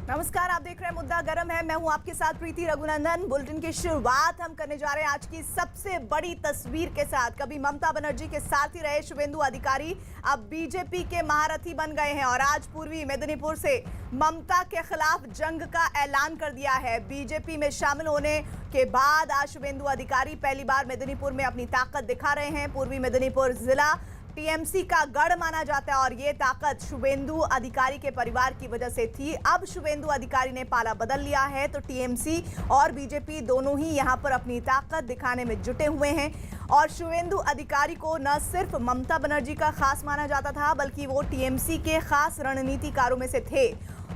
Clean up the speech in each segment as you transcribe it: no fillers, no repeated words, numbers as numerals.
नमस्कार, आप देख रहे हैं मुद्दा गरम है। मैं हूं आपके साथ प्रीति रघुनंदन। बुलेटिन की शुरुआत हम करने जा रहे हैं आज की सबसे बड़ी तस्वीर के साथ। कभी ममता बनर्जी के साथ ही रहे शुवेंदु अधिकारी अब बीजेपी के महारथी बन गए हैं और आज पूर्वी मेदिनीपुर से ममता के खिलाफ जंग का ऐलान कर दिया है। बीजेपी में शामिल होने के बाद आज शुवेंदु अधिकारी पहली बार मेदिनीपुर में अपनी ताकत दिखा रहे हैं। पूर्वी मेदिनीपुर जिला टीएमसी का गढ़ माना जाता है और ये ताकत शुवेंदु अधिकारी के परिवार की वजह से थी। अब शुवेंदु अधिकारी ने पाला बदल लिया है तो टीएमसी और बीजेपी दोनों ही यहां पर अपनी ताकत दिखाने में जुटे हुए हैं। और शुवेंदु अधिकारी को न सिर्फ ममता बनर्जी का खास माना जाता था बल्कि वो टीएमसी के खास रणनीतिकारों में से थे।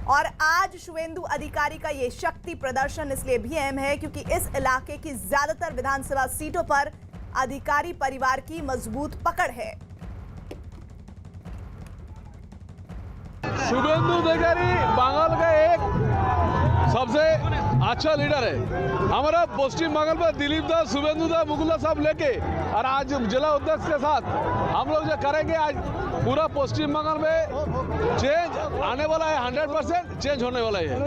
और आज शुवेंदु अधिकारी का ये शक्ति प्रदर्शन इसलिए भी अहम है क्योंकि इस इलाके की ज्यादातर विधानसभा सीटों पर अधिकारी परिवार की मजबूत पकड़ है। शुवेंदु अधिकारी बंगाल का एक सबसे अच्छा लीडर है। हमारा पश्चिम बंगाल में दिलीप दा, शुवेंदु दा, मुकुल दा सब लेके और आज जिला अध्यक्ष के साथ हम लोग जो करेंगे, आज पूरा पश्चिम बंगाल में चेंज आने वाला है। 100% चेंज होने वाला है।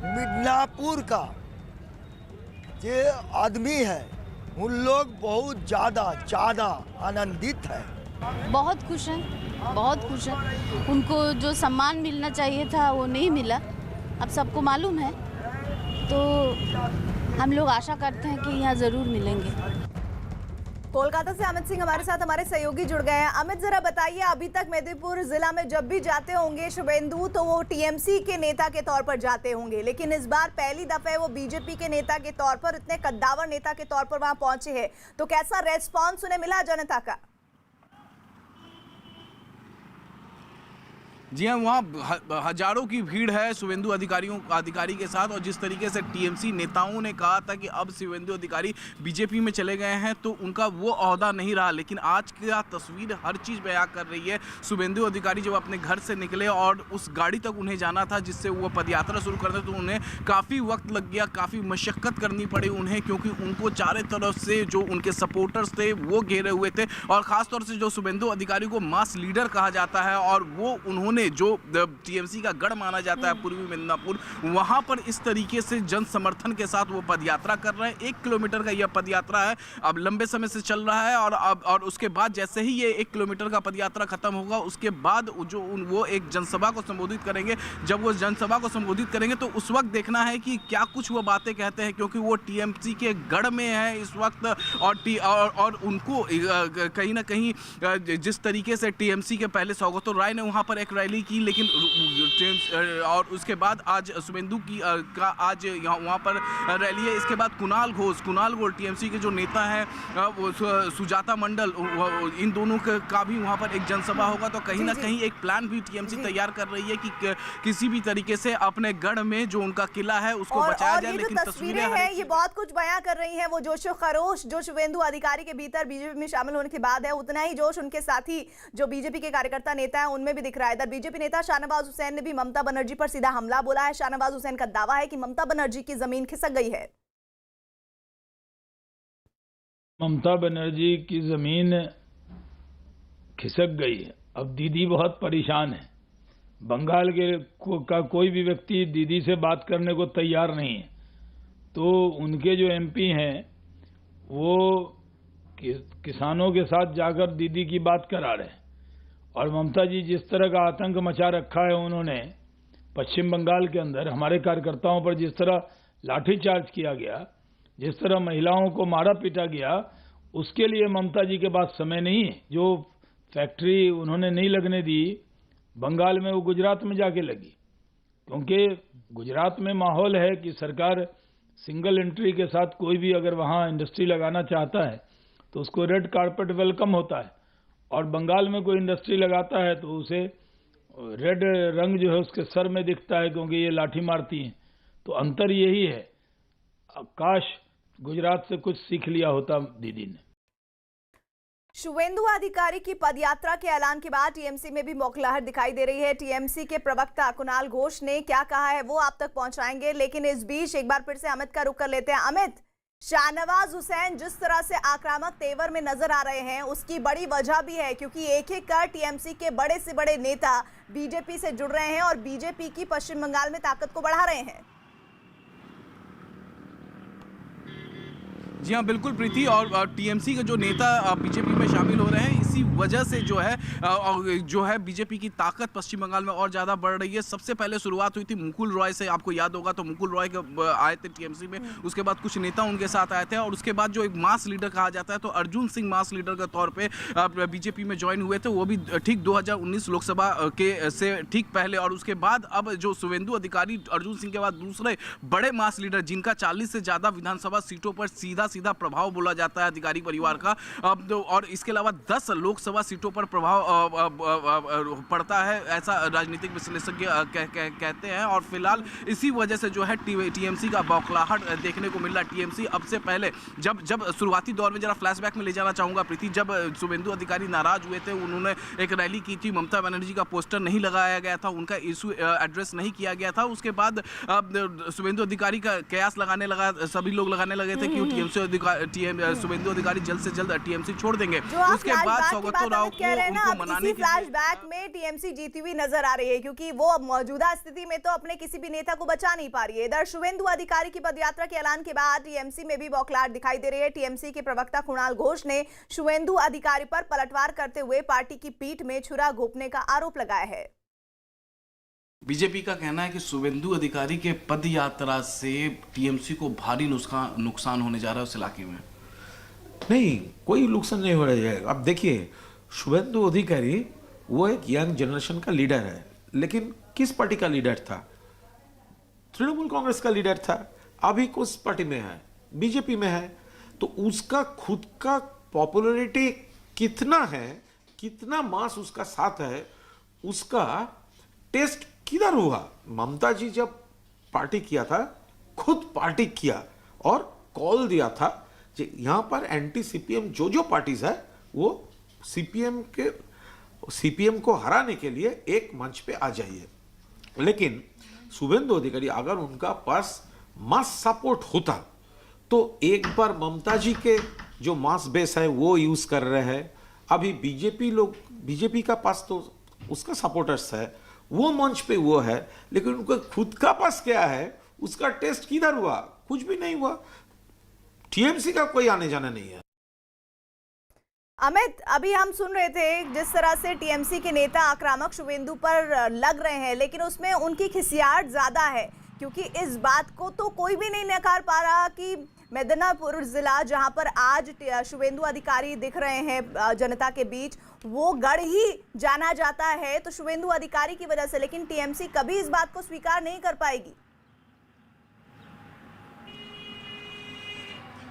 मिदनापुर का जो आदमी है उन लोग बहुत ज्यादा आनंदित है। बहुत खुश हैं, बहुत खुश हैं। उनको जो सम्मान मिलना चाहिए था वो नहीं मिला, अब सबको मालूम है। तो हम लोग आशा करते हैं कि यहाँ ज़रूर मिलेंगे। कोलकाता से अमित सिंह हमारे साथ हमारे सहयोगी जुड़ गए हैं। अमित, जरा बताइए, अभी तक मेदिनीपुर जिला में जब भी जाते होंगे शुवेंदु तो वो टीएमसी के नेता के तौर पर जाते होंगे, लेकिन इस बार पहली दफे वो बीजेपी के नेता के तौर पर, इतने कद्दावर नेता के तौर पर वहां पहुंचे हैं। तो कैसा रेस्पॉन्स उन्हें मिला जनता का? जी हाँ, वहाँ हजारों की भीड़ है शुवेंदु अधिकारी के साथ। और जिस तरीके से टीएमसी नेताओं ने कहा था कि अब शुवेंदु अधिकारी बीजेपी में चले गए हैं तो उनका वो ओहदा नहीं रहा, लेकिन आज की तस्वीर हर चीज़ बयां कर रही है। शुवेंदु अधिकारी जब अपने घर से निकले और उस गाड़ी तक उन्हें जाना था जिससे वो पदयात्रा शुरू करते तो उन्हें काफ़ी वक्त लग गया, काफ़ी मशक्क़त करनी पड़ी उन्हें, क्योंकि उनको चारों तरफ से जो उनके सपोर्टर्स थे वो घेरे हुए थे। और ख़ासतौर से जो शुवेंदु अधिकारी को मास लीडर कहा जाता है और वो उन्होंने जो टीएमसी का गढ़ माना जाता है पूर्वी मिदनापुर, वहां पर इस तरीके से जन समर्थन के साथ वो पदयात्रा कर रहे हैं। 1 किलोमीटर का यह पदयात्रा है, अब लंबे समय से चल रहा है। और उसके बाद जैसे ही ये 1 किलोमीटर का पदयात्रा खत्म होगा उसके बाद जो वो एक जनसभा को संबोधित करेंगे। जब वो जनसभा को संबोधित करेंगे तो उस वक्त देखना है कि क्या कुछ वो बातें कहते हैं, क्योंकि वो टीएमसी के गढ़ में है इस वक्त। और उनको कहीं ना कहीं जिस तरीके से टीएमसी के पहले सौगतो राय ने वहां पर एक रैली की, लेकिन और उसके बाद आज शुवेंदु का आज वहाँ पर रैली है। इसके बाद कुणाल घोष टीएमसी के जो नेता हैं, वो सुजाता मंडल, इन दोनों का भी वहाँ पर एक जनसभा होगा। तो कहीं ना कहीं एक प्लान भी टीएमसी तैयार कर रही है कि किसी भी तरीके से अपने गढ़ में जो उनका किला है उसको बचाया जाए। लेकिन तस्वीरें हैं ये बहुत कुछ बयां कर रही हैं। वो जोशो खरोश जो शुवेंदु अधिकारी के भीतर बीजेपी में शामिल होने के बाद है, उतना ही जोश उनके साथी जो बीजेपी के कार्यकर्ता नेता है उनमें भी दिख रहा है। इधर बीजेपी नेता शाहनवाज हुसैन ने भी ममता बनर्जी पर सीधा हमला बोला है। शाहनवाज हुसैन का दावा है कि ममता बनर्जी की जमीन खिसक गई है। ममता बनर्जी की जमीन खिसक गई है। अब दीदी बहुत परेशान है। बंगाल का कोई भी व्यक्ति दीदी से बात करने को तैयार नहीं है। तो उनके जो एमपी हैं वो किसानों के साथ जाकर दीदी की बात करा रहे हैं। और ममता जी जिस तरह का आतंक मचा रखा है उन्होंने पश्चिम बंगाल के अंदर, हमारे कार्यकर्ताओं पर जिस तरह लाठीचार्ज किया गया, जिस तरह महिलाओं को मारा पीटा गया, उसके लिए ममता जी के पास समय नहीं है। जो फैक्ट्री उन्होंने नहीं लगने दी बंगाल में, वो गुजरात में जाके लगी, क्योंकि गुजरात में माहौल है कि सरकार सिंगल एंट्री के साथ कोई भी अगर वहाँ इंडस्ट्री लगाना चाहता है तो उसको रेड कारपेट वेलकम होता है। और बंगाल में कोई इंडस्ट्री लगाता है तो उसे रेड रंग जो है उसके सर में दिखता है, क्योंकि ये लाठी मारती हैं। तो अंतर यही है। काश गुजरात से कुछ सीख लिया होता दीदी ने। शुवेंदु अधिकारी की पदयात्रा के ऐलान के बाद टीएमसी में भी मौखलाहट दिखाई दे रही है। टीएमसी के प्रवक्ता कुणाल घोष ने क्या कहा है वो आप तक पहुंचाएंगे, लेकिन इस बीच एक बार फिर से अमित का रुख कर लेते हैं। अमित, शाहनवाज हुसैन जिस तरह से आक्रामक तेवर में नजर आ रहे हैं उसकी बड़ी वजह भी है, क्योंकि एक एक कर टीएमसी के बड़े से बड़े नेता बीजेपी से जुड़ रहे हैं और बीजेपी की पश्चिम बंगाल में ताकत को बढ़ा रहे हैं। जी हाँ, बिल्कुल प्रीति, और टीएमसी के जो नेता बीजेपी में शामिल हो रहे हैं, इसी वजह से जो है बीजेपी की ताकत पश्चिम बंगाल में और ज़्यादा बढ़ रही है। सबसे पहले शुरुआत हुई थी मुकुल रॉय से, आपको याद होगा, तो मुकुल रॉय आए थे टीएमसी में, उसके बाद कुछ नेता उनके साथ आए थे और उसके बाद जो एक मास लीडर कहा जाता है, तो अर्जुन सिंह मास लीडर के तौर पर बीजेपी में ज्वाइन हुए थे, वो भी ठीक 2019 लोकसभा के से ठीक पहले। और उसके बाद अब जो शुवेंदु अधिकारी अर्जुन सिंह के बाद दूसरे बड़े मास लीडर, जिनका 40 से ज़्यादा विधानसभा सीटों पर सीधा प्रभाव बोला जाता है अधिकारी परिवार का, और इसके अलावा 10 लोकसभा सीटों पर प्रभाव पड़ता है, ऐसा राजनीतिक विश्लेषज्ञ कहते हैं। और फिलहाल इसी वजह से जो है टीएमसी का बौखलाहट देखने को मिल रहा है। टीएमसी अब से पहले जब शुरुआती दौर में, जरा फ्लैशबैक में ले जाना चाहूंगा प्रीति, जब शुवेंदु अधिकारी नाराज हुए थे, उन्होंने एक रैली की थी, ममता बनर्जी का पोस्टर नहीं लगाया गया था, उनका इशू एड्रेस नहीं किया गया था। उसके बाद शुवेंदु अधिकारी का कयास सभी लोग लगाने लगे थे कि शुवेंदु अधिकारी जल्द से जल्द टीएमसी छोड़ देंगे। उसके बाद सौगतो राव को उनको मनाने के फ्लैशबैक में टीएमसी जीती हुई नजर आ रही है, क्योंकि वो अब मौजूदा स्थिति में तो अपने किसी भी नेता को बचा नहीं पा रही है। इधर शुवेंदु अधिकारी की पदयात्रा के ऐलान के बाद टीएमसी में भी बौखलाहट दिखाई दे रही है। टीएमसी के प्रवक्ता कुणाल घोष ने शुवेंदु अधिकारी पर पलटवार करते हुए पार्टी की पीठ में छुरा घोंपने का आरोप लगाया है। बीजेपी का कहना है कि शुवेंदु अधिकारी के पद यात्रा से टीएमसी को भारी नुकसान होने जा रहा है उस इलाके में। नहीं, कोई नुकसान नहीं हो रहा है। अब देखिए, शुवेंदु अधिकारी वो एक यंग जनरेशन का लीडर है, लेकिन किस पार्टी का लीडर था? तृणमूल कांग्रेस का लीडर था। अभी किस पार्टी में है? बीजेपी में है। तो उसका खुद का पॉपुलैरिटी कितना है, कितना मास उसका साथ है, उसका टेस्ट किधर हुआ? ममता जी जब पार्टी किया था, खुद पार्टी किया और कॉल दिया था कि यहाँ पर एंटी सीपीएम जो पार्टीज है वो सीपीएम को हराने के लिए एक मंच पे आ जाइए। लेकिन शुवेंदु अधिकारी अगर उनका पास मास सपोर्ट होता तो एक बार ममता जी के जो मास बेस है वो यूज कर रहे हैं। अभी बीजेपी का पास तो उसका सपोर्टर्स है, वो मंच पे वो है, लेकिन उनका खुद का पास क्या है, उसका टेस्ट किधर हुआ? कुछ भी नहीं हुआ। टीएमसी का कोई आने जाना नहीं है। अमित, अभी हम सुन रहे थे जिस तरह से टीएमसी के नेता आक्रामक शुवेंदु पर लग रहे हैं, लेकिन उसमें उनकी खिसियाहट ज्यादा है, क्योंकि इस बात को तो कोई भी नहीं नकार पा रहा कि मिदनापुर जिला, जहां पर आज शुवेंदु अधिकारी दिख रहे हैं जनता के बीच, वो गढ़ ही जाना जाता है तो शुवेंदु अधिकारी की वजह से। लेकिन टीएमसी कभी इस बात को स्वीकार नहीं कर पाएगी।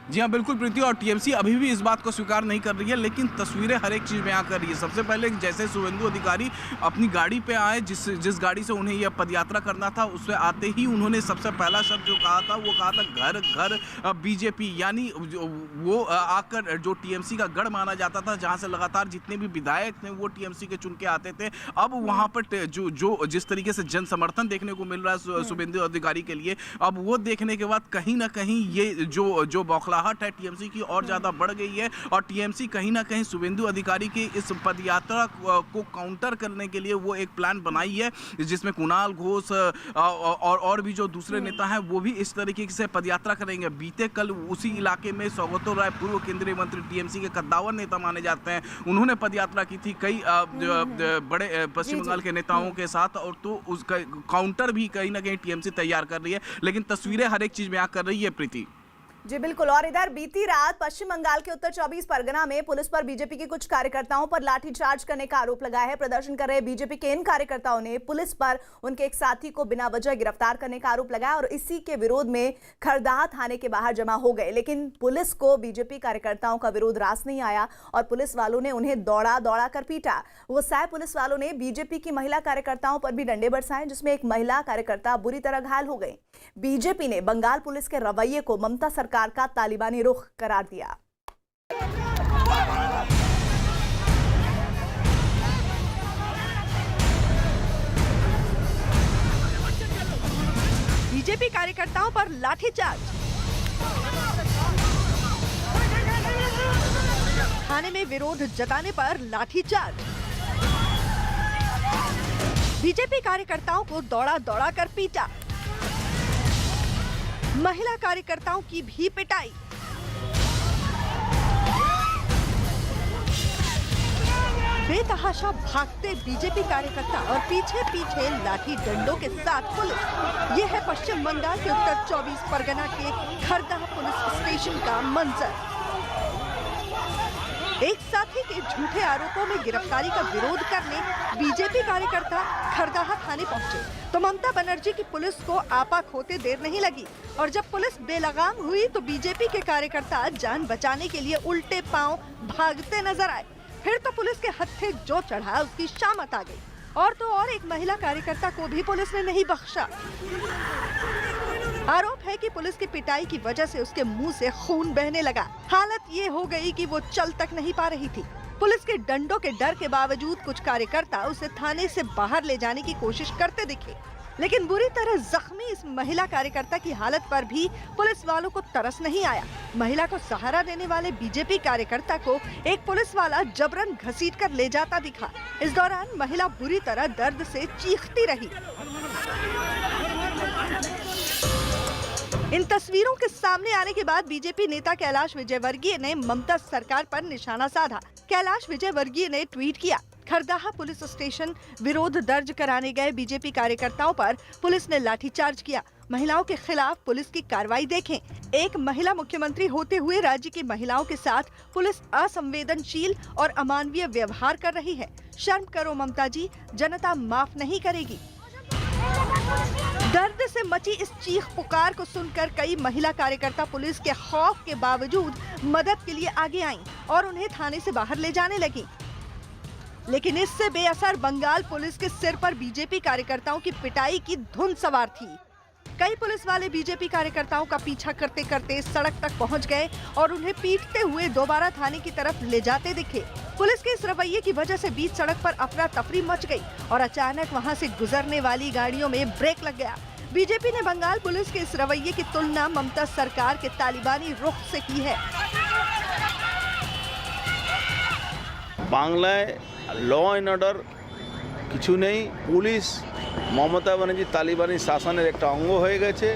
जी हाँ, बिल्कुल प्रीति, और टीएमसी अभी भी इस बात को स्वीकार नहीं कर रही है, लेकिन तस्वीरें हर एक चीज़ बयां कर रही है। सबसे पहले जैसे शुवेंदु अधिकारी अपनी गाड़ी पे आए, जिस गाड़ी से उन्हें यह पदयात्रा करना था, उससे आते ही उन्होंने सबसे पहला शब्द जो कहा था वो कहा था घर घर बीजेपी। यानी वो आकर जो टीएमसी का गढ़ माना जाता था, जहाँ से लगातार जितने भी विधायक थे वो टीएमसी के चुन के आते थे, अब वहाँ पर जो जिस तरीके से जन समर्थन देखने को मिल रहा है शुवेंदु अधिकारी के लिए, अब वो देखने के बाद कहीं ना कहीं ये जो बौखलाहट है टीएमसी की और ज्यादा बढ़ गई है। और टीएमसी कहीं ना कहीं शुवेंदु अधिकारी की इस पदयात्रा को काउंटर करने के लिए वो एक प्लान बनाई है, जिसमें कुणाल घोष और भी जो दूसरे नेता हैं वो भी इस तरीके से पदयात्रा करेंगे। बीते कल उसी इलाके में सौगतो राय, पूर्व केंद्रीय मंत्री, टीएमसी के कद्दावर नेता माने जाते हैं, उन्होंने पदयात्रा की थी कई बड़े पश्चिम बंगाल के नेताओं के साथ, और तो उसका काउंटर भी कहीं ना कहीं टीएमसी तैयार कर रही है। लेकिन तस्वीरें हर एक चीज बयां कर रही है प्रीति। जी बिल्कुल। और इधर बीती रात पश्चिम बंगाल के उत्तर 24 परगना में पुलिस पर बीजेपी के कुछ कार्यकर्ताओं पर लाठीचार्ज करने का आरोप लगाया है। प्रदर्शन कर रहे बीजेपी के इन कार्यकर्ताओं ने पुलिस पर उनके एक साथी को बिना वजह गिरफ्तार करने का आरोप लगाया और इसी के विरोध में खरदाह थाने के बाहर जमा हो गए। लेकिन पुलिस को बीजेपी कार्यकर्ताओं का विरोध रास नहीं आया और पुलिस वालों ने उन्हें दौड़ा कर पीटा। वो साय पुलिस वालों ने बीजेपी की महिला कार्यकर्ताओं पर भी डंडे बरसाए, जिसमें एक महिला कार्यकर्ता बुरी तरह घायल हो गई। बीजेपी ने बंगाल पुलिस के रवैये को ममता सरकार का तालिबानी रुख करार दिया। बीजेपी कार्यकर्ताओं पर लाठीचार्ज। थाने में विरोध जताने पर लाठीचार्ज। बीजेपी कार्यकर्ताओं को दौड़ा दौड़ा कर पीटा। महिला कार्यकर्ताओं की भी पिटाई। बेतहाशा भागते बीजेपी कार्यकर्ता और पीछे पीछे लाठी डंडों के साथ पुलिस। ये है पश्चिम बंगाल के उत्तर 24 परगना के खरदाह पुलिस स्टेशन का मंजर। एक साथी के झूठे आरोपों में गिरफ्तारी का विरोध करने बीजेपी कार्यकर्ता खरदाह थाने पहुंचे तो ममता बनर्जी की पुलिस को आपा खोते देर नहीं लगी और जब पुलिस बेलगाम हुई तो बीजेपी के कार्यकर्ता जान बचाने के लिए उल्टे पांव भागते नजर आए। फिर तो पुलिस के हत्थे जो चढ़ा उसकी शामत आ गई। और तो और एक महिला कार्यकर्ता को भी पुलिस ने नहीं बख्शा। आरोप है कि पुलिस की पिटाई की वजह से उसके मुंह से खून बहने लगा। हालत ये हो गई कि वो चल तक नहीं पा रही थी। पुलिस के डंडों के डर के बावजूद कुछ कार्यकर्ता उसे थाने से बाहर ले जाने की कोशिश करते दिखे, लेकिन बुरी तरह जख्मी इस महिला कार्यकर्ता की हालत पर भी पुलिस वालों को तरस नहीं आया। महिला को सहारा देने वाले बीजेपी कार्यकर्ता को एक पुलिस वाला जबरन घसीटकर ले जाता दिखा। इस दौरान महिला बुरी तरह दर्द से चीखती रही। इन तस्वीरों के सामने आने के बाद बीजेपी नेता कैलाश विजयवर्गीय ने ममता सरकार पर निशाना साधा। कैलाश विजयवर्गीय ने ट्वीट किया, खरदाह पुलिस स्टेशन विरोध दर्ज कराने गए बीजेपी कार्यकर्ताओं पर पुलिस ने लाठीचार्ज किया। महिलाओं के खिलाफ पुलिस की कार्रवाई देखें। एक महिला मुख्यमंत्री होते हुए राज्य की महिलाओं के साथ पुलिस असंवेदनशील और अमानवीय व्यवहार कर रही है। शर्म करो ममता जी, जनता माफ नहीं करेगी। दर्द से मची इस चीख पुकार को सुनकर कई महिला कार्यकर्ता पुलिस के खौफ के बावजूद मदद के लिए आगे आईं और उन्हें थाने से बाहर ले जाने लगी। लेकिन इससे बेअसर बंगाल पुलिस के सिर पर बीजेपी कार्यकर्ताओं की पिटाई की धुन सवार थी। कई पुलिस वाले बीजेपी कार्यकर्ताओं का पीछा करते करते सड़क तक पहुंच गए और उन्हें पीटते हुए दोबारा थाने की तरफ ले जाते दिखे। पुलिस के इस रवैये की वजह से बीच सड़क पर अफरा तफरी मच गई और अचानक वहां से गुजरने वाली गाड़ियों में ब्रेक लग गया। बीजेपी ने बंगाल पुलिस के इस रवैये की तुलना ममता सरकार के तालिबानी रुख से की है। বাংলায় ল অ্যান্ড অর্ডার কিছু নেই। পুলিশ মমতা ব্যানার্জি তালিবানি শাসনের একটা অঙ্গ হয়ে গেছে।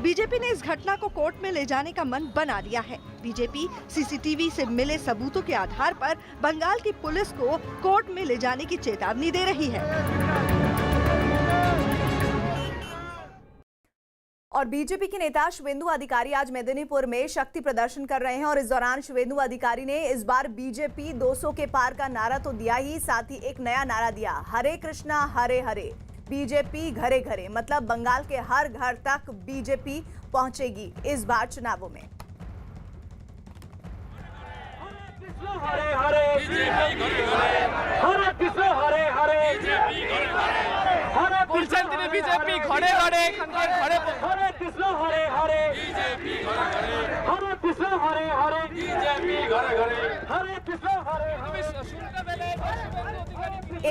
बीजेपी ने इस घटना को कोर्ट में ले जाने का मन बना लिया है। बीजेपी सीसीटीवी से मिले सबूतों के आधार पर बंगाल की पुलिस को कोर्ट में ले जाने की चेतावनी दे रही है। और बीजेपी के नेता शुवेंदु अधिकारी आज मेदिनीपुर में शक्ति प्रदर्शन कर रहे हैं और इस दौरान शुवेंदु अधिकारी ने इस बार बीजेपी 200 के पार का नारा तो दिया ही, साथ ही एक नया नारा दिया, हरे कृष्णा हरे हरे, बीजेपी घरे घरे। मतलब बंगाल के हर घर तक बीजेपी पहुंचेगी इस बार चुनावों में। हरे हरे हरे कृष्ण हरे हरे हरे बीजेपी घरे घरे हरे कृष्ण हरे हरे हरे कृष्ण हरे हरे बीजेपी घरे घरे हरे कृष्ण हरे हरे।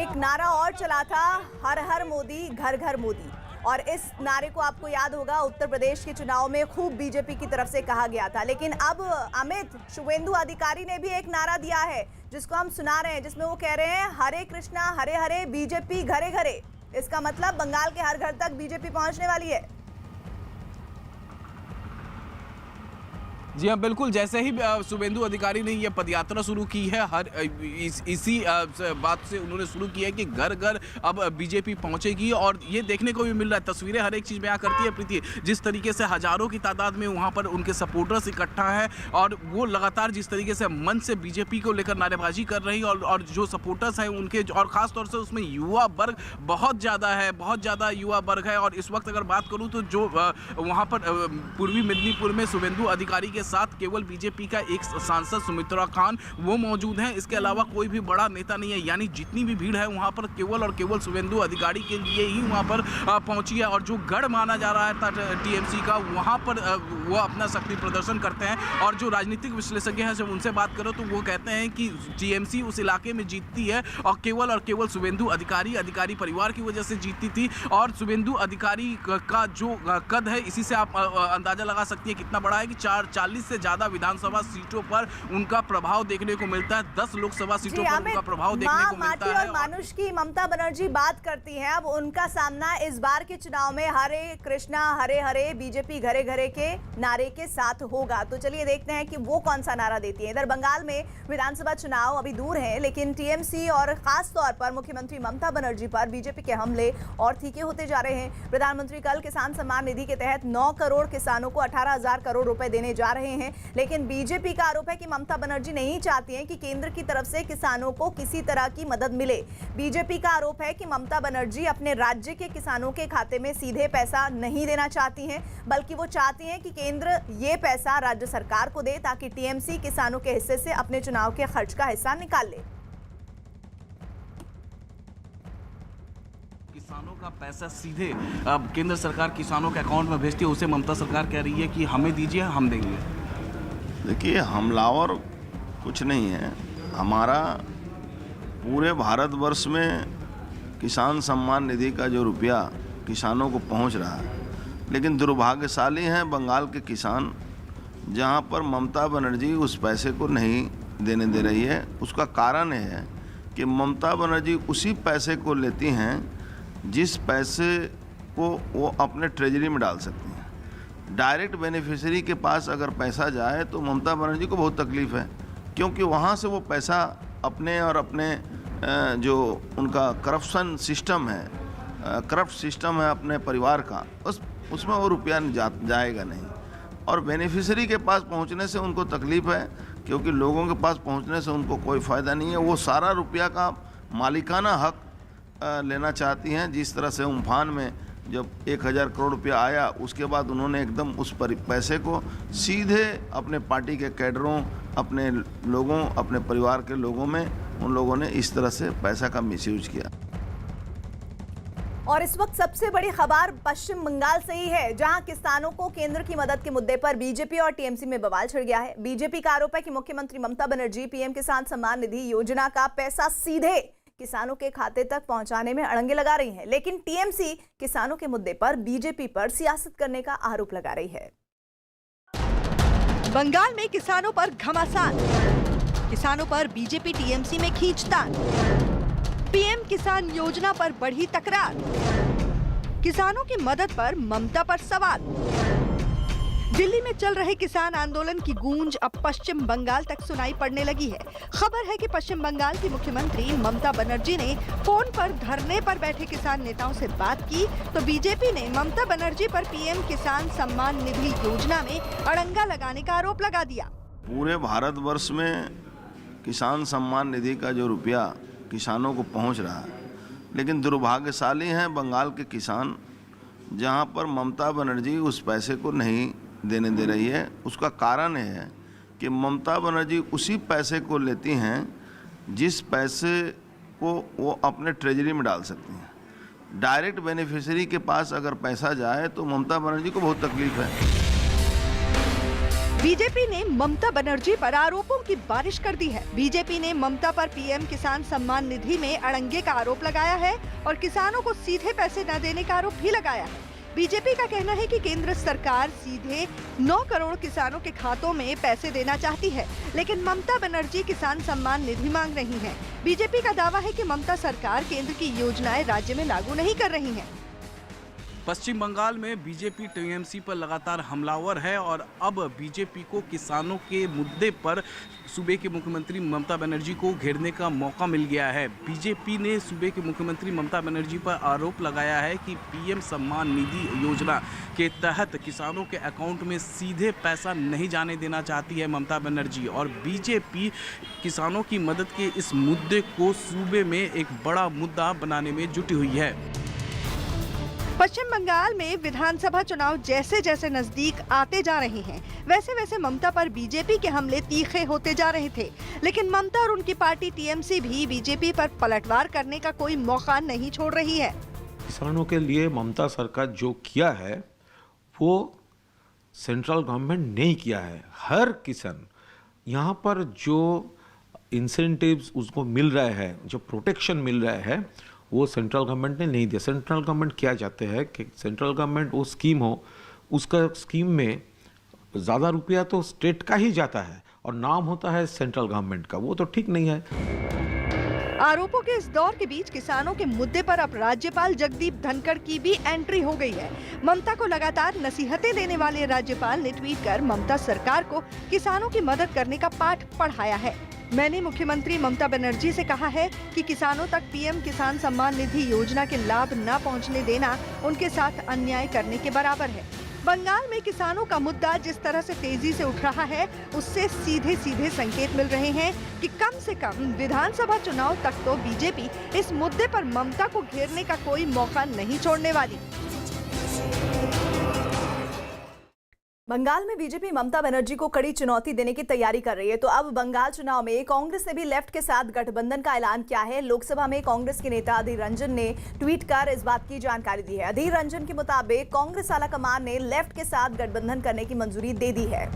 एक नारा और चला था, हर हर मोदी घर घर मोदी, और इस नारे को आपको याद होगा उत्तर प्रदेश के चुनाव में खूब बीजेपी की तरफ से कहा गया था। लेकिन अब अमित शुवेंदु अधिकारी ने भी एक नारा दिया है जिसको हम सुना रहे हैं, जिसमें वो कह रहे हैं हरे कृष्णा हरे हरे, बीजेपी घरे घरे। इसका मतलब बंगाल के हर घर तक बीजेपी पहुंचने वाली है। जी हाँ, बिल्कुल। जैसे ही शुवेंदु अधिकारी ने ये पदयात्रा शुरू की है, इसी बात से उन्होंने शुरू किया है कि घर घर अब बीजेपी पहुंचेगी। और ये देखने को भी मिल रहा है, तस्वीरें हर एक चीज़ बयां करती है प्रीति, जिस तरीके से हजारों की तादाद में वहां पर उनके सपोर्टर्स इकट्ठा है और वो लगातार जिस तरीके से मन से बीजेपी को लेकर नारेबाजी कर रही है और जो सपोर्टर्स हैं उनके, और ख़ासतौर से उसमें युवा वर्ग बहुत ज़्यादा है, बहुत ज़्यादा युवा वर्ग है। और इस वक्त अगर बात करूँ तो जो वहाँ पर पूर्वी मेदिनीपुर में शुवेंदु अधिकारी के साथ केवल बीजेपी का एक सांसद सुमित्रा खान वो मौजूद हैं, इसके अलावा कोई भी बड़ा नेता नहीं है। यानी जितनी भी भीड़ है वहां पर केवल और केवल शुवेंदु अधिकारी के लिए ही वहां पर पहुंची है। और जो गढ़ माना जा रहा है टीएमसी का, वहां पर वो अपना शक्ति प्रदर्शन करते हैं। और जो राजनीतिक विश्लेषज्ञ हैं जब उनसे बात करो तो वो कहते हैं कि टीएमसी उस इलाके में जीतती है और केवल शुवेंदु अधिकारी परिवार की वजह से जीतती थी। और शुवेंदु अधिकारी का जो कद है, इसी से आप अंदाजा लगा सकती है कितना बड़ा है कि 40 40 से ज्यादा विधानसभा सीटों पर उनका प्रभाव देखने को मिलता है, 10 लोकसभा सीटों पर उनका प्रभाव देखने को मिलता है। और मानुष की ममता बनर्जी बात करती हैं, अब उनका सामना इस बार के चुनाव में हरे कृष्णा हरे हरे बीजेपी घरे घरे के नारे के साथ होगा। तो चलिए देखते हैं कि वो कौन सा नारा देती है। इधर बंगाल में विधानसभा चुनाव अभी दूर है, लेकिन टीएमसी और खास तौर पर मुख्यमंत्री ममता बनर्जी पर बीजेपी के हमले और तीखे होते जा रहे हैं। प्रधानमंत्री कल किसान सम्मान निधि के तहत 9 करोड़ किसानों को 18,000 करोड़ रुपए देने जा रहे हैं, लेकिन बीजेपी का आरोप है कि ममता बनर्जी नहीं चाहती हैं कि केंद्र की तरफ से किसानों को किसी तरह की मदद मिले। बीजेपी का आरोप है कि ममता बनर्जी अपने राज्य के किसानों के खाते में सीधे पैसा नहीं देना चाहती हैं, बल्कि वो चाहती हैं कि केंद्र ये पैसा राज्य सरकार को दे ताकि टीएमसी किसानों के हिस्से से अपने चुनाव के खर्च का हिस्सा निकाल ले। किसानों का पैसा सीधे अब केंद्र सरकार किसानों के अकाउंट में भेजती है, उसे ममता सरकार कह रही है कि हमें दीजिए, हम देंगे। देखिए, हमलावर कुछ नहीं है। हमारा पूरे भारतवर्ष में किसान सम्मान निधि का जो रुपया किसानों को पहुंच रहा है, लेकिन दुर्भाग्यशाली हैं बंगाल के किसान, जहां पर ममता बनर्जी उस पैसे को नहीं देने दे रही है। उसका कारण है कि ममता बनर्जी उसी पैसे को लेती हैं जिस पैसे को वो अपने ट्रेजरी में डाल सकती हैं। डायरेक्ट बेनिफिशियरी के पास अगर पैसा जाए तो ममता बनर्जी को बहुत तकलीफ़ है, क्योंकि वहाँ से वो पैसा अपने और अपने जो उनका करप्शन सिस्टम है, करप्ट सिस्टम है अपने परिवार का, उसमें वो रुपया जाएगा नहीं। और बेनिफिशियरी के पास पहुंचने से उनको तकलीफ़ है, क्योंकि लोगों के पास पहुंचने से उनको कोई फ़ायदा नहीं है। वो सारा रुपया का मालिकाना हक लेना चाहती हैं। जिस तरह से उम्फान में जब 1000 करोड़ रुपया आया, उसके बाद उन्होंने एकदम उस पैसे को सीधे अपने पार्टी के कैडरों, अपने लोगों, अपने परिवार के लोगों में उन लोगों ने इस तरह से पैसा का मिसयूज किया। और इस वक्त सबसे बड़ी खबर पश्चिम बंगाल से ही है, जहां किसानों को केंद्र की मदद के मुद्दे पर बीजेपी और टीएमसी में बवाल छिड़ गया है। बीजेपी का आरोप है कि मुख्यमंत्री ममता बनर्जी पीएम किसान सम्मान निधि योजना का पैसा सीधे किसानों के खाते तक पहुंचाने में अड़ंगे लगा रही है, लेकिन टीएमसी किसानों के मुद्दे पर बीजेपी पर सियासत करने का आरोप लगा रही है। बंगाल में किसानों पर घमासान, किसानों पर बीजेपी टीएमसी में खींचतान, पीएम किसान योजना पर बढ़ी तकरार, किसानों की मदद पर ममता पर सवाल। दिल्ली में चल रहे किसान आंदोलन की गूंज अब पश्चिम बंगाल तक सुनाई पड़ने लगी है। खबर है कि पश्चिम बंगाल की मुख्यमंत्री ममता बनर्जी ने फोन पर धरने पर बैठे किसान नेताओं से बात की, तो बीजेपी ने ममता बनर्जी पर पीएम किसान सम्मान निधि योजना में अड़ंगा लगाने का आरोप लगा दिया। पूरे भारतवर्ष में किसान सम्मान निधि का जो रुपया किसानों को पहुंच रहा है, लेकिन दुर्भाग्यशाली हैं बंगाल के किसान, जहां पर ममता बनर्जी उस पैसे को नहीं देने दे रही है। उसका कारण है कि ममता बनर्जी उसी पैसे को लेती हैं जिस पैसे को वो अपने ट्रेजरी में डाल सकती हैं। डायरेक्ट बेनिफिशियरी के पास अगर पैसा जाए तो ममता बनर्जी को बहुत तकलीफ है। बीजेपी ने ममता बनर्जी पर आरोपों की बारिश कर दी है। बीजेपी ने ममता पर पीएम किसान सम्मान निधि में अड़ंगे का आरोप लगाया है और किसानों को सीधे पैसे न देने का आरोप भी लगाया है। बीजेपी का कहना है कि केंद्र सरकार सीधे 9 करोड़ किसानों के खातों में पैसे देना चाहती है, लेकिन ममता बनर्जी किसान सम्मान निधि मांग रही हैं। बीजेपी का दावा है कि ममता सरकार केंद्र की योजनाएं राज्य में लागू नहीं कर रही है। पश्चिम बंगाल में बीजेपी टीएमसी पर लगातार हमलावर है और अब बीजेपी को किसानों के मुद्दे पर सूबे के मुख्यमंत्री ममता बनर्जी को घेरने का मौका मिल गया है। बीजेपी ने सूबे के मुख्यमंत्री ममता बनर्जी पर आरोप लगाया है कि पीएम सम्मान निधि योजना के तहत किसानों के अकाउंट में सीधे पैसा नहीं जाने देना चाहती है ममता बनर्जी, और बीजेपी किसानों की मदद के इस मुद्दे को सूबे में एक बड़ा मुद्दा बनाने में जुटी हुई है। पश्चिम बंगाल में विधानसभा चुनाव जैसे जैसे नजदीक आते जा रहे हैं, वैसे वैसे ममता पर बीजेपी के हमले तीखे होते जा रहे थे, लेकिन ममता और उनकी पार्टी टीएमसी भी बीजेपी पर पलटवार करने का कोई मौका नहीं छोड़ रही है। किसानों के लिए ममता सरकार जो किया है वो सेंट्रल गवर्नमेंट नहीं किया है। हर किसान यहाँ पर जो इंसेंटिव्स उसको मिल रहा है, जो प्रोटेक्शन मिल रहा है, वो सेंट्रल गवर्नमेंट ने नहीं दिया। सेंट्रल गवर्नमेंट क्या चाहते हैं कि सेंट्रल गवर्नमेंट वो स्कीम हो, उसका स्कीम में ज़्यादा रुपया तो स्टेट का ही जाता है और नाम होता है सेंट्रल गवर्नमेंट का, वो तो ठीक नहीं है। आरोपों के इस दौर के बीच किसानों के मुद्दे पर अब राज्यपाल जगदीप धनखड़ की भी एंट्री हो गई है। ममता को लगातार नसीहतें देने वाले राज्यपाल ने ट्वीट कर ममता सरकार को किसानों की मदद करने का पाठ पढ़ाया है। मैंने मुख्यमंत्री ममता बनर्जी से कहा है कि किसानों तक पीएम किसान सम्मान निधि योजना के लाभ न पहुंचने देना उनके साथ अन्याय करने के बराबर है। बंगाल में किसानों का मुद्दा जिस तरह से तेजी से उठ रहा है, उससे सीधे सीधे संकेत मिल रहे हैं कि कम से कम विधानसभा चुनाव तक तो बीजेपी इस मुद्दे पर ममता को घेरने का कोई मौका नहीं छोड़ने वाली। बंगाल में बीजेपी ममता बनर्जी को कड़ी चुनौती देने की तैयारी कर रही है। तो अब बंगाल चुनाव में कांग्रेस ने भी लेफ्ट के साथ गठबंधन का ऐलान किया है। लोकसभा में कांग्रेस के नेता अधीर रंजन ने ट्वीट कर इस बात की जानकारी दी है। अधीर रंजन के मुताबिक कांग्रेस आलाकमान ने लेफ्ट के साथ गठबंधन करने की मंजूरी दे दी है।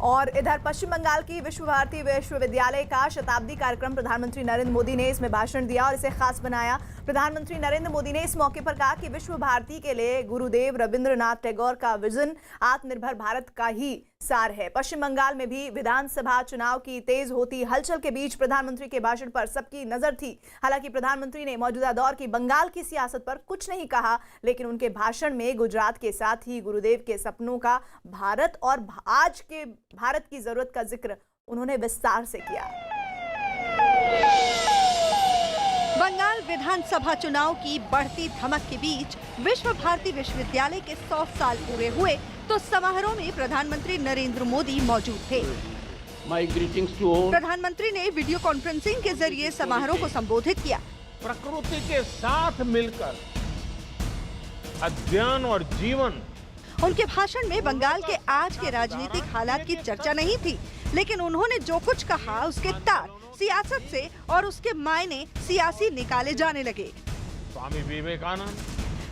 और इधर पश्चिम बंगाल की विश्व भारती विश्वविद्यालय का शताब्दी कार्यक्रम प्रधानमंत्री नरेंद्र मोदी ने इसमें भाषण दिया और इसे खास बनाया। प्रधानमंत्री नरेंद्र मोदी ने इस मौके पर कहा कि विश्व भारती के लिए गुरुदेव रविंद्रनाथ टैगोर का विजन आत्मनिर्भर भारत का ही सार है। पश्चिम बंगाल में भी विधानसभा चुनाव की तेज होती हलचल के बीच प्रधानमंत्री के भाषण पर सबकी नजर थी। हालांकि प्रधानमंत्री ने मौजूदा दौर की बंगाल की सियासत पर कुछ नहीं कहा, लेकिन उनके भाषण में गुजरात के साथ ही गुरुदेव के सपनों का भारत और आज के भारत की जरूरत का जिक्र उन्होंने विस्तार से किया। बंगाल विधानसभा चुनाव की बढ़ती धमक के बीच विश्व भारती विश्वविद्यालय के 100 साल पूरे हुए तो समारोह में प्रधानमंत्री नरेंद्र मोदी मौजूद थे। प्रधानमंत्री ने वीडियो कॉन्फ्रेंसिंग के जरिए समारोह को संबोधित किया। प्रकृति के साथ मिलकर अध्ययन और जीवन। उनके भाषण में बंगाल के आज के राजनीतिक हालात की चर्चा नहीं थी, लेकिन उन्होंने जो कुछ कहा उसके तार सियासत से और उसके मायने सियासी निकाले जाने लगे। स्वामी विवेकानंद।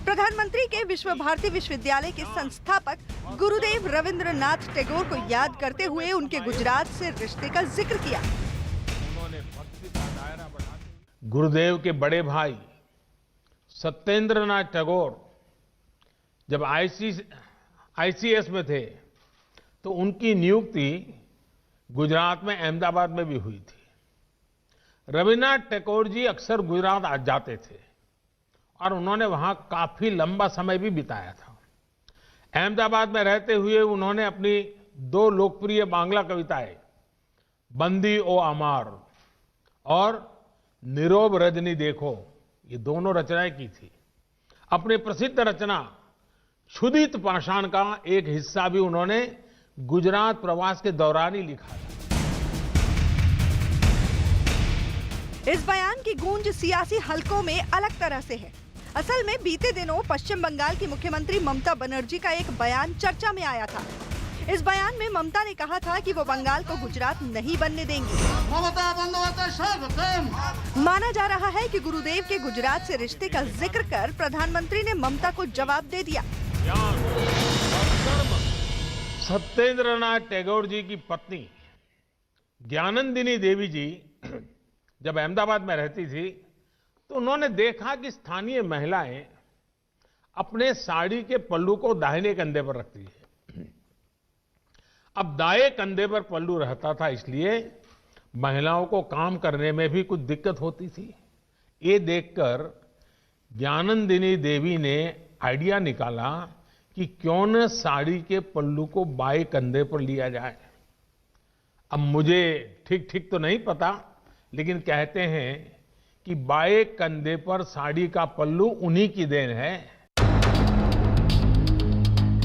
प्रधानमंत्री के विश्व भारती विश्वविद्यालय के संस्थापक गुरुदेव रविंद्रनाथ टैगोर को याद करते हुए उनके गुजरात से रिश्ते का जिक्र किया। उन्होंने भक्ति का दायरा बढ़ा दिया। गुरुदेव के बड़े भाई सत्येंद्रनाथ टैगोर जब आईसीएस में थे तो उनकी नियुक्ति गुजरात में अहमदाबाद में भी हुई थी। रविन्द्रनाथ टैगोर जी अक्सर गुजरात आ जाते थे और उन्होंने वहां काफी लंबा समय भी बिताया था। अहमदाबाद में रहते हुए उन्होंने अपनी 2 लोकप्रिय बांग्ला कविताएं बंदी ओ अमार और नीरव रजनी देखो, ये दोनों रचनाएं की थी। अपनी प्रसिद्ध रचना क्षुदित पाषाण का एक हिस्सा भी उन्होंने गुजरात प्रवास के दौरान ही लिखा था। इस बयान की गूंज सियासी हलकों में अलग तरह से है। असल में बीते दिनों पश्चिम बंगाल की मुख्यमंत्री ममता बनर्जी का एक बयान चर्चा में आया था। इस बयान में ममता ने कहा था कि वो बंगाल को गुजरात नहीं बनने देंगी। माना जा रहा है कि गुरुदेव के गुजरात से रिश्ते का जिक्र कर प्रधानमंत्री ने ममता को जवाब दे दिया। सत्येंद्रनाथ टैगोर जी की पत्नी ज्ञानंदिनी देवी जी जब अहमदाबाद में रहती थी तो उन्होंने देखा कि स्थानीय महिलाएं अपने साड़ी के पल्लू को दाहिने कंधे पर रखती है। अब दाएं कंधे पर पल्लू रहता था, इसलिए महिलाओं को काम करने में भी कुछ दिक्कत होती थी। ये देखकर ज्ञानंदिनी देवी ने आइडिया निकाला कि क्यों न साड़ी के पल्लू को बाएं कंधे पर लिया जाए। अब मुझे ठीक तो नहीं पता, लेकिन कहते हैं कि बाएं कंधे पर साड़ी का पल्लू उन्हीं की देन है।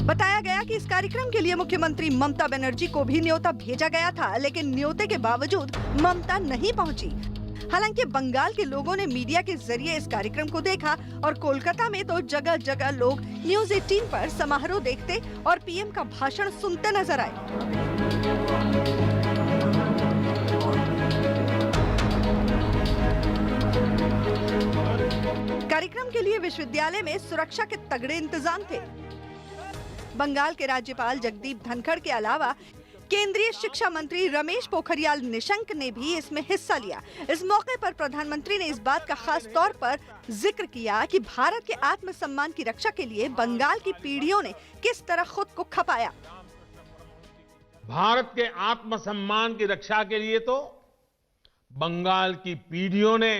बताया गया कि इस कार्यक्रम के लिए मुख्यमंत्री ममता बनर्जी को भी न्योता भेजा गया था, लेकिन न्योते के बावजूद ममता नहीं पहुंची। हालांकि बंगाल के लोगों ने मीडिया के जरिए इस कार्यक्रम को देखा और कोलकाता में तो जगह जगह लोग न्यूज़ 18 पर समारोह देखते और पीएम का भाषण सुनते नजर आए। कार्यक्रम के लिए विश्वविद्यालय में सुरक्षा के तगड़े इंतजाम थे। बंगाल के राज्यपाल जगदीप धनखड़ के अलावा केंद्रीय शिक्षा मंत्री रमेश पोखरियाल निशंक ने भी इसमें हिस्सा लिया। इस मौके पर प्रधानमंत्री ने इस बात का खास तौर पर जिक्र किया कि भारत के आत्मसम्मान की रक्षा के लिए बंगाल की पीढ़ियों ने किस तरह खुद को खपाया। भारत के आत्मसम्मान की रक्षा के लिए तो बंगाल की पीढ़ियों ने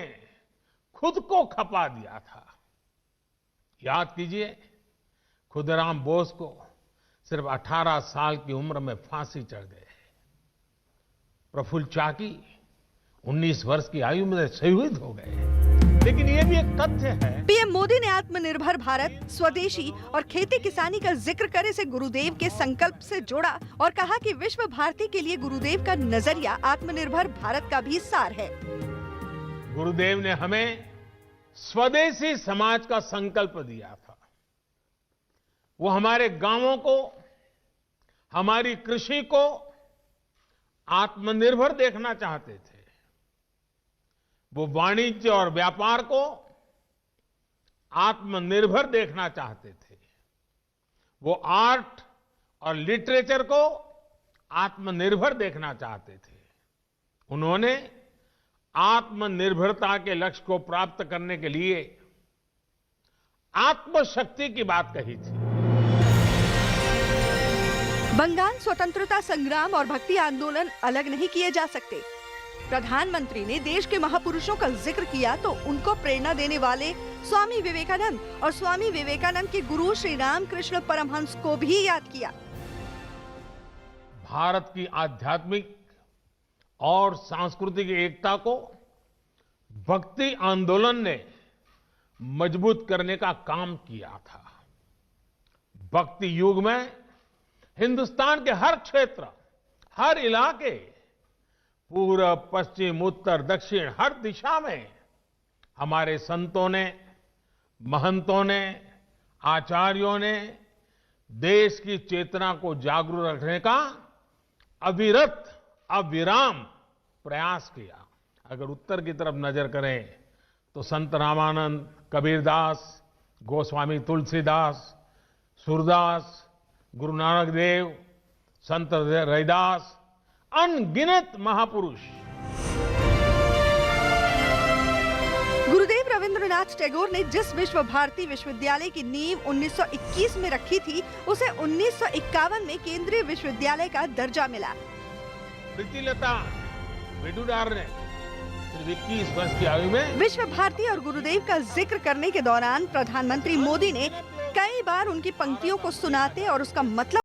खुद को खपा दिया था। याद कीजिए, खुदराम बोस को सिर्फ 18 साल की उम्र में फांसी चढ़ गए। प्रफुल्ल चाकी 19 वर्ष की आयु में शहीद हो गए। लेकिन ये भी एक तथ्य है। पीएम मोदी ने आत्मनिर्भर भारत, स्वदेशी और खेती किसानी का जिक्र कर इसे गुरुदेव के संकल्प से जोड़ा और कहा कि विश्व भारती के लिए गुरुदेव का नजरिया आत्मनिर्भर भारत का भी सार है। गुरुदेव ने हमें स्वदेशी समाज का संकल्प दिया था। वो हमारे गांवों को, हमारी कृषि को आत्मनिर्भर देखना चाहते थे। वो वाणिज्य और व्यापार को आत्मनिर्भर देखना चाहते थे। वो आर्ट और लिटरेचर को आत्मनिर्भर देखना चाहते थे। उन्होंने आत्मनिर्भरता के लक्ष्य को प्राप्त करने के लिए आत्मशक्ति की बात कही थी। बंगाल स्वतंत्रता संग्राम और भक्ति आंदोलन अलग नहीं किए जा सकते। प्रधानमंत्री ने देश के महापुरुषों का जिक्र किया तो उनको प्रेरणा देने वाले स्वामी विवेकानंद और स्वामी विवेकानंद के गुरु श्री रामकृष्ण परमहंस को भी याद किया। भारत की आध्यात्मिक और सांस्कृतिक एकता को भक्ति आंदोलन ने मजबूत करने का काम किया था। भक्ति युग में हिंदुस्तान के हर क्षेत्र, हर इलाके, पूर्व, पश्चिम, उत्तर, दक्षिण, हर दिशा में हमारे संतों ने, महंतों ने, आचार्यों ने देश की चेतना को जागरूक रखने का अविरत, अविराम प्रयास किया। अगर उत्तर की तरफ नजर करें तो संत रामानंद, कबीरदास, गोस्वामी तुलसीदास, सूरदास, गुरु नानक देव, संत रैदास, अनगिनत महापुरुष। गुरुदेव रविंद्रनाथ टैगोर ने जिस विश्व भारती विश्वविद्यालय की नींव 1921 में रखी थी, उसे 1951 में केंद्रीय विश्वविद्यालय का दर्जा मिला। प्रीतिलता वेडुडार ने 21 वर्ष की आयु में विश्व भारती और गुरुदेव का जिक्र करने के दौरान प्रधानमंत्री मोदी ने कई बार उनकी पंक्तियों को सुनाते और उसका मतलब